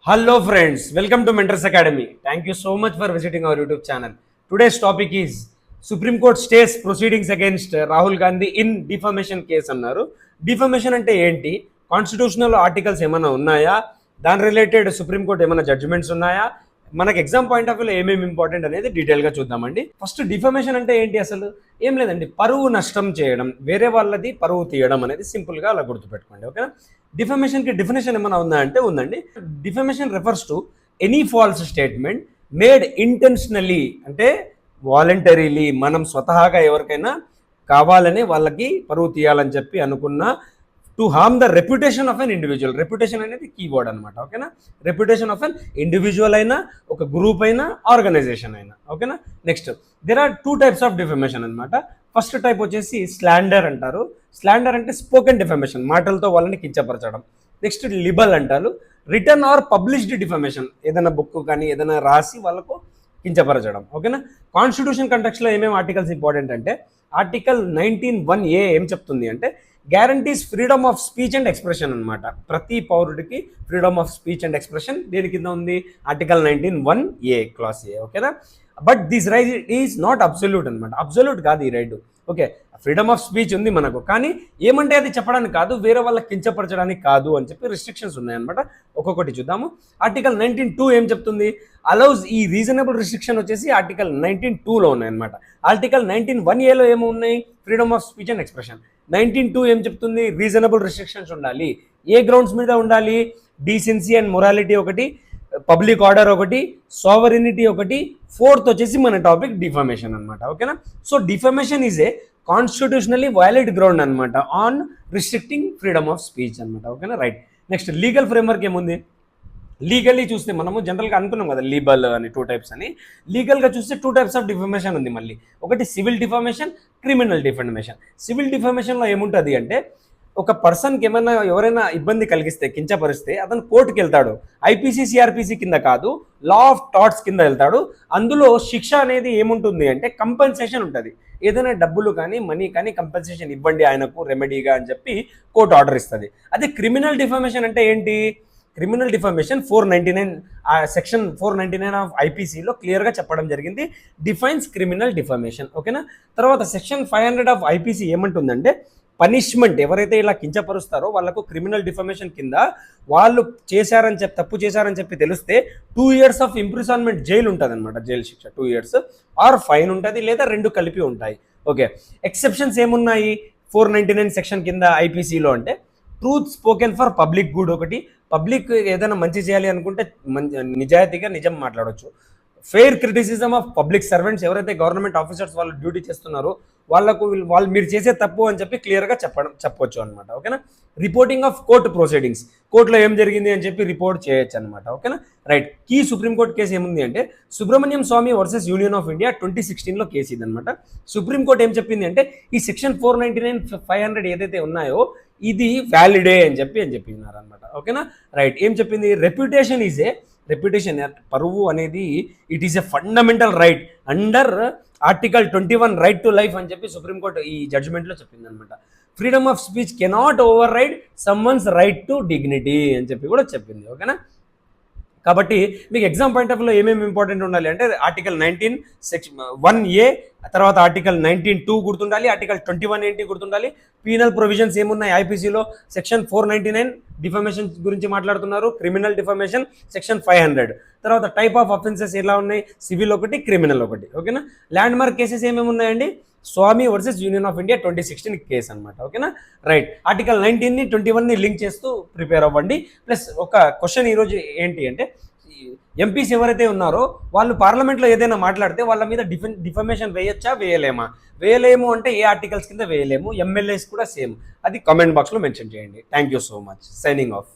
Hello friends, welcome to Mentors Academy. Thank you so much for visiting our YouTube channel. Today's topic is Supreme Court stays proceedings against Rahul Gandhi in defamation case అన్నారు. Defamation అంటే ఏంటి, constitutional articles ఏమైనా ఉన్నాయా, దాని related supreme court ఏమైనా judgements ఉన్నాయా, మనకి exam point of వ్యూలో ఏమేమి ఇంపార్టెంట్ అనేది డీటెయిల్గా చూద్దామండి. ఫస్ట్ డిఫమేషన్ అంటే ఏంటి, అసలు ఏం లేదండి, పరువు నష్టం చేయడం, వేరే వాళ్ళది పరువు తీయడం అనేది సింపుల్గా అలా గుర్తుపెట్టుకోండి. ఓకేనా. డిఫమేషన్కి డెఫినేషన్ ఏమైనా ఉందా అంటే ఉందండి. Defamation refers to any false statement made intentionally, అంటే వాలంటరీలీ, మనం స్వతహాగా ఎవరికైనా కావాలని వాళ్ళకి పరువు తీయాలని చెప్పి అనుకున్న, to harm the reputation of an individual. Reputation అనేది కీవర్డ్ అనమాట. ఓకేనా. రెప్యుటేషన్ ఆఫ్ అన్ ఇండివిజువల్ అయినా, ఒక గ్రూప్ అయినా, ఆర్గనైజేషన్ అయినా. ఓకేనా. Next there are two types of defamation అనమాట. ఫస్ట్ టైప్ వచ్చేసి స్లాండర్ అంటారు. స్లాండర్ అంటే స్పోకెన్ డిఫమేషన్, మాటలతో వాళ్ళని కించపరచడం. నెక్స్ట్ లిబల్ అంటారు, రిటర్న్ ఆర్ పబ్లిష్డ్ డిఫమేషన్, ఏదైనా బుక్ కానీ ఏదైనా రాసి వాళ్ళకు కించపరచడం. ఓకేనా. కాన్స్టిట్యూషన్ కంటెక్స్లో ఏమేమి ఆర్టికల్స్ ఇంపార్టెంట్ అంటే, ఆర్టికల్ 19(1)A ఏం చెప్తుంది అంటే, guarantees freedom of speech and expression అనమాట. ప్రతి పౌరుడికి freedom of speech and expression దేని కింద ఉంది, ఆర్టికల్ 19(1)A క్లాస్ ఏ. ఓకేనా. But this right is not absolute అనమాట. అబ్సల్యూట్ కాదు ఈ right. Okay, freedom of speech ఉంది మనకు, కానీ ఏమంటే అది చెప్పడానికి కాదు, వేరే వాళ్ళకి కించపరచడానికి కాదు అని చెప్పి రిస్ట్రిక్షన్స్ ఉన్నాయన్నమాట. ఒక్కొక్కటి చూద్దాము. ఆర్టికల్ 19(2) ఏం చెప్తుంది, అలౌజ్, ఈ రీజనబుల్ రిస్ట్రిక్షన్ వచ్చేసి ఆర్టికల్ 19(2)లో ఉన్నాయన్నమాట. ఆర్టికల్ 19(1)Aలో ఏమో ఉన్నాయి, freedom of speech and expression. 19(2) ఏం చెప్తుంది, రీజనబుల్ రిస్ట్రిక్షన్స్ ఉండాలి. ఏ గ్రౌండ్స్ మీద ఉండాలి, డీసెన్సీ అండ్ మొరాలిటీ ఒకటి, పబ్లిక్ ఆర్డర్ ఒకటి, సావరినిటీ ఒకటి, ఫోర్త్ వచ్చేసి మన టాపిక్ డిఫమేషన్ అనమాట. ఓకేనా. So defamation is a constitutionally valid ground అనమాట on restricting freedom of speech అనమాట. ఓకేనా. రైట్. నెక్స్ట్ లీగల్ ఫ్రేమ్వర్క్ ఏముంది, లీగల్లీ చూస్తే మనము జనరల్గా అనుకున్నాం కదా లీబల్ అని 2 టైప్స్ అని. లీగల్గా చూస్తే 2 టైప్స్ ఆఫ్ డిఫమేషన్ ఉంది మళ్ళీ. ఒకటి civil defamation, criminal defamation. Civil డిఫమేషన్లో ఏముంటుంది అంటే, ఒక పర్సన్కి ఏమైనా ఎవరైనా ఇబ్బంది కలిగిస్తే, కించపరిస్తే, అతను కోర్టుకి వెళ్తాడు. ఐపీసీ సిఆర్పీసీ కింద కాదు, లా ఆఫ్ టాట్స్ కింద వెళ్తాడు. అందులో శిక్ష అనేది ఏముంటుంది అంటే కంపెన్సేషన్ ఉంటుంది. ఏదైనా డబ్బులు కానీ మనీ కానీ కంపెన్సేషన్ ఇవ్వండి ఆయనకు రెమెడీగా అని చెప్పి కోర్టు ఆర్డర్ ఇస్తుంది. అదే క్రిమినల్ డిఫమేషన్ అంటే ఏంటి, క్రిమినల్ డిఫమేషన్ 499 సెక్షన్ 499 ఆఫ్ ఐపీసీలో క్లియర్గా చెప్పడం జరిగింది, డిఫైన్స్ క్రిమినల్ డిఫమేషన్. ఓకేనా. తర్వాత సెక్షన్ 500 ఆఫ్ ఐపీసీ ఏమంటుందంటే, పనిష్మెంట్, ఎవరైతే ఇలా కించపరుస్తారో వాళ్ళకు క్రిమినల్ డిఫమేషన్ కింద వాళ్ళు చేశారని చెప్పి, తప్పు చేశారని చెప్పి తెలిస్తే 2 years ఆఫ్ ఇంప్రిజన్మెంట్, జైలు ఉంటుంది అనమాట, జైలు శిక్ష 2 years, ఆర్ ఫైన్ ఉంటుంది, లేదా 2 కలిపి ఉంటాయి. ఓకే. ఎక్సెప్షన్స్ ఏమున్నాయి 499 సెక్షన్ కింద ఐపీసీలో అంటే, truth spoken for public good ఒకటి, పబ్లిక్ ఏదైనా మంచి చేయాలి అనుకుంటే నిజాయితీగా నిజం మాట్లాడవచ్చు. Fair criticism of public servants, ఎవరైతే గవర్నమెంట్ ఆఫీసర్స్ వాళ్ళు డ్యూటీ చేస్తున్నారో వాళ్ళు మీరు చేసే తప్పు అని చెప్పి క్లియర్గా చెప్పవచ్చు అనమాట. ఓకేనా. రిపోర్టింగ్ ఆఫ్ కోర్టు ప్రొసీడింగ్స్, కోర్టులో ఏం జరిగింది అని చెప్పి రిపోర్ట్ చేయొచ్చు అనమాట. ఓకేనా. రైట్. కీ సుప్రీంకోర్టు కేసు ఏముంది అంటే, Subrahmanyam Swamy versus union of India 2016లో కేసు ఇదనమాట. సుప్రీంకోర్టు ఏం చెప్పింది అంటే, ఈ సెక్షన్ 499, 500 ఏదైతే ఉన్నాయో ఇది వ్యాలిడే అని చెప్పినారు అనమాట. ఓకేనా. రైట్. ఏం చెప్పింది, రెప్యుటేషన్ ఈజ్ ఏ, రెప్యుటేషన్ పరువు అనేది it is a fundamental right under article 21 right to life అని చెప్పి సుప్రీంకోర్టు ఈ జడ్జిమెంట్లో చెప్పింది అనమాట. Freedom of speech cannot override someone's right to dignity అని చెప్పి కూడా చెప్పింది. ఓకేనా. కాబట్టి మీకు ఎగ్జామ్ పాయింట్ ఆఫ్ వ్యూలో ఏమేమి ఇంపార్టెంట్ ఉండాలి అంటే, ఆర్టికల్ 19(1)A, తర్వాత ఆర్టికల్ 19(2) గుర్తుండాలి, ఆర్టికల్ 21 ఏంటి గుర్తుండాలి, పీనల్ ప్రొవిజన్స్ ఏమున్నాయి ఐపీసీలో, సెక్షన్ 499 డిఫమేషన్ గురించి మాట్లాడుతున్నారు, క్రిమినల్ డిఫమేషన్ సెక్షన్ 500, తర్వాత టైప్ ఆఫ్ అఫెన్సెస్ ఎలా ఉన్నాయి, సివిల్ ఒకటి, క్రిమినల్ ఒకటి. ఓకేనా. ల్యాండ్ మార్క్ కేసెస్ ఏమేమి ఉన్నాయండి, Swamy versus union of India 2016 case అనమాట. ఓకేనా. రైట్. ఆర్టికల్ 19ని 21ని లింక్ చేస్తూ ప్రిపేర్ అవ్వండి. ప్లస్ ఒక క్వశ్చన్ ఈరోజు ఏంటి అంటే, ఎంపీస్ ఎవరైతే ఉన్నారో వాళ్ళు పార్లమెంట్లో ఏదైనా మాట్లాడితే వాళ్ళ మీద డిఫమేషన్ వేయొచ్చా, వేయలేమా, వేయలేము అంటే ఏ ఆర్టికల్స్ కింద వేయలేము, ఎమ్మెల్యేస్ కూడా సేమ్, అది కామెంట్ బాక్స్లో మెన్షన్ చేయండి. Thank you so much. Signing off.